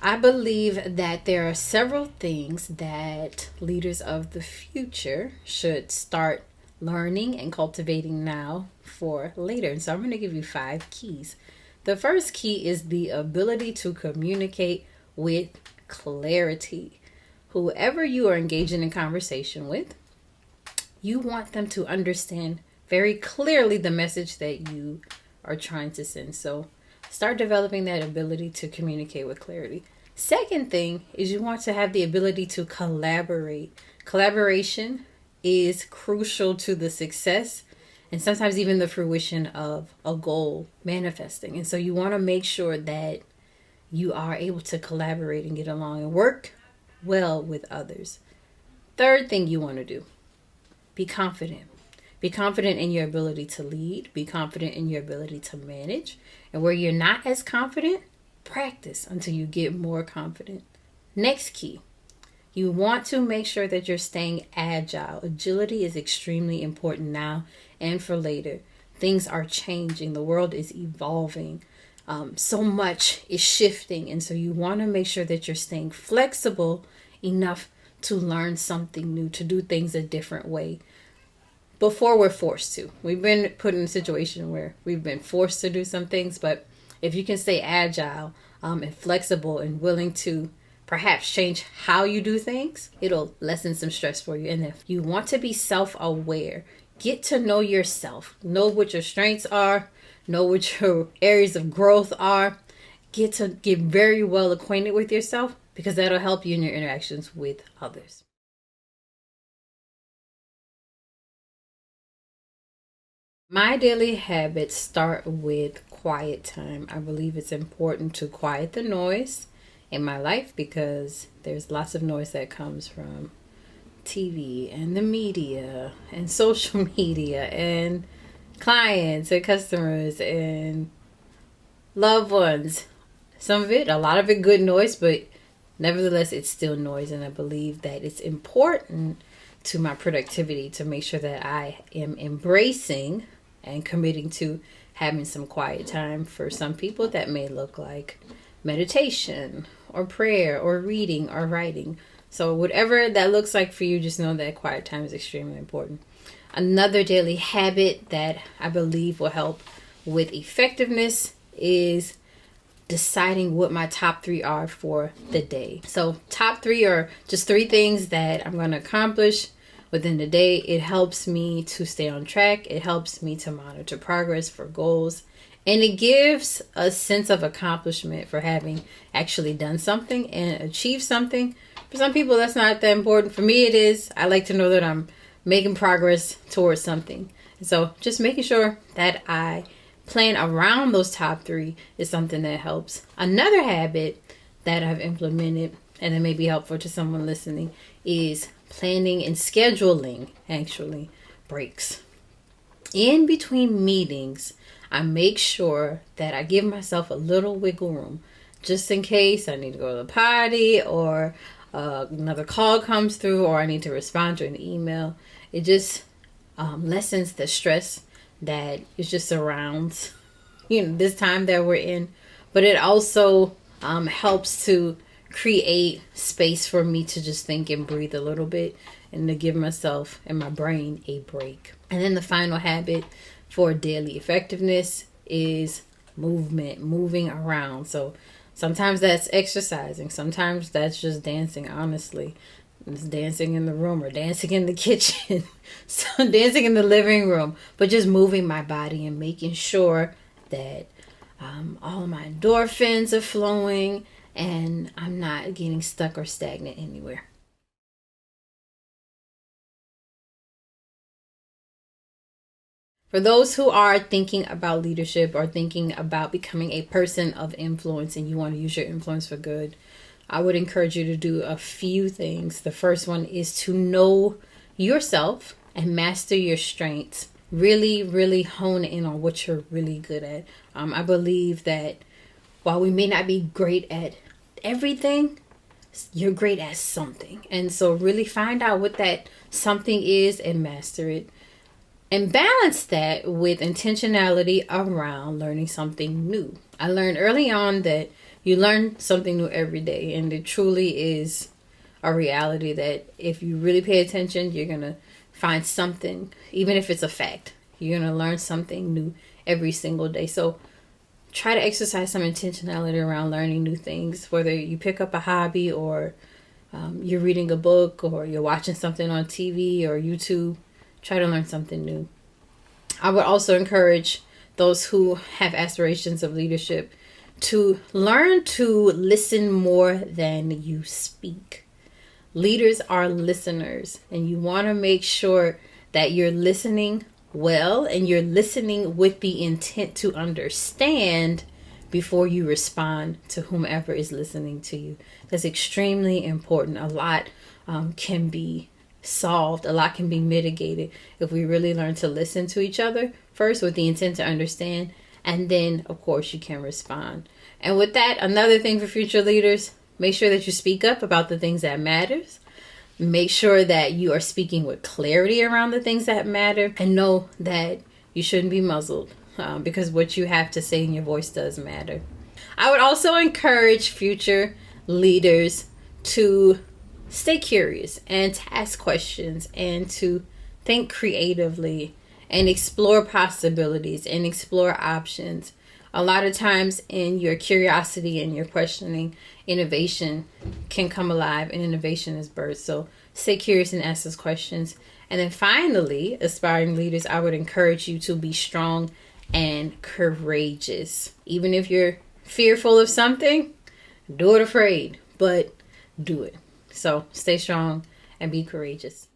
I believe that there are several things that leaders of the future should start learning and cultivating now for later. And so I'm going to give you 5 keys. The first key is the ability to communicate with clarity. Whoever you are engaging in conversation with, you want them to understand very clearly the message that you are trying to send. So start developing that ability to communicate with clarity. Second thing is you want to have the ability to collaborate. Collaboration is crucial to the success and sometimes even the fruition of a goal manifesting. And so you want to make sure that you are able to collaborate and get along and work well with others. Third thing you want to do, be confident. Be confident in your ability to lead. Be confident in your ability to manage. And where you're not as confident, practice until you get more confident. Next key, you want to make sure that you're staying agile. Agility is extremely important now and for later. Things are changing. The world is evolving. So much is shifting. And so you want to make sure that you're staying flexible enough to learn something new, to do things a different way before we're forced to. We've been put in a situation where we've been forced to do some things, but if you can stay agile and flexible and willing to perhaps change how you do things, it'll lessen some stress for you. And if you want to be self-aware, get to know yourself, know what your strengths are, know what your areas of growth are, get very well acquainted with yourself, because that'll help you in your interactions with others. My daily habits start with quiet time. I believe it's important to quiet the noise in my life because there's lots of noise that comes from TV and the media and social media and clients and customers and loved ones. Some of it, a lot of it good noise, but nevertheless, it's still noise. And I believe that it's important to my productivity to make sure that I am embracing and committing to having some quiet time. For some people, that may look like meditation or prayer or reading or writing. So whatever that looks like for you, just know that quiet time is extremely important. Another daily habit that I believe will help with effectiveness is deciding what my top 3 are for the day. So top 3 are just 3 things that I'm going to accomplish within the day. It helps me to stay on track. It helps me to monitor progress for goals. And it gives a sense of accomplishment for having actually done something and achieved something. For some people, that's not that important. For me, it is. I like to know that I'm making progress towards something. And so just making sure that I plan around those top 3 is something that helps. Another habit that I've implemented, and that may be helpful to someone listening, is planning and scheduling, actually, breaks. In between meetings, I make sure that I give myself a little wiggle room just in case I need to go to the potty or another call comes through or I need to respond to an email. It just lessens the stress that is just surrounds this time that we're in, but it also helps to create space for me to just think and breathe a little bit and to give myself and my brain a break. And then the final habit for daily effectiveness is moving around. So sometimes that's exercising, sometimes that's just dancing. Honestly, it's dancing in the room or dancing in the kitchen, so dancing in the living room, but just moving my body and making sure that all of my endorphins are flowing and I'm not getting stuck or stagnant anywhere. For those who are thinking about leadership or thinking about becoming a person of influence and you want to use your influence for good, I would encourage you to do a few things. The first one is to know yourself and master your strengths. Really, really hone in on what you're really good at. I believe that while we may not be great at everything, you're great at something. And so really find out what that something is and master it. And balance that with intentionality around learning something new. I learned early on that You learn something new every day, and it truly is a reality that if you really pay attention, you're going to find something, even if it's a fact. You're going to learn something new every single day. So try to exercise some intentionality around learning new things, whether you pick up a hobby or you're reading a book or you're watching something on TV or YouTube. Try to learn something new. I would also encourage those who have aspirations of leadership to learn to listen more than you speak. Leaders are listeners, and you want to make sure that you're listening well and you're listening with the intent to understand before you respond to whomever is listening to you. That's extremely important. A lot can be solved, a lot can be mitigated if we really learn to listen to each other first with the intent to understand, and then of course you can respond. And with that, another thing for future leaders, make sure that you speak up about the things that matters. Make sure that you are speaking with clarity around the things that matter, and know that you shouldn't be muzzled because what you have to say in your voice does matter. I would also encourage future leaders to stay curious and to ask questions and to think creatively and explore possibilities and explore options. A lot of times in your curiosity and your questioning, innovation can come alive and innovation is birthed. So stay curious and ask those questions. And then finally, aspiring leaders, I would encourage you to be strong and courageous. Even if you're fearful of something, do it afraid, but do it. So stay strong and be courageous.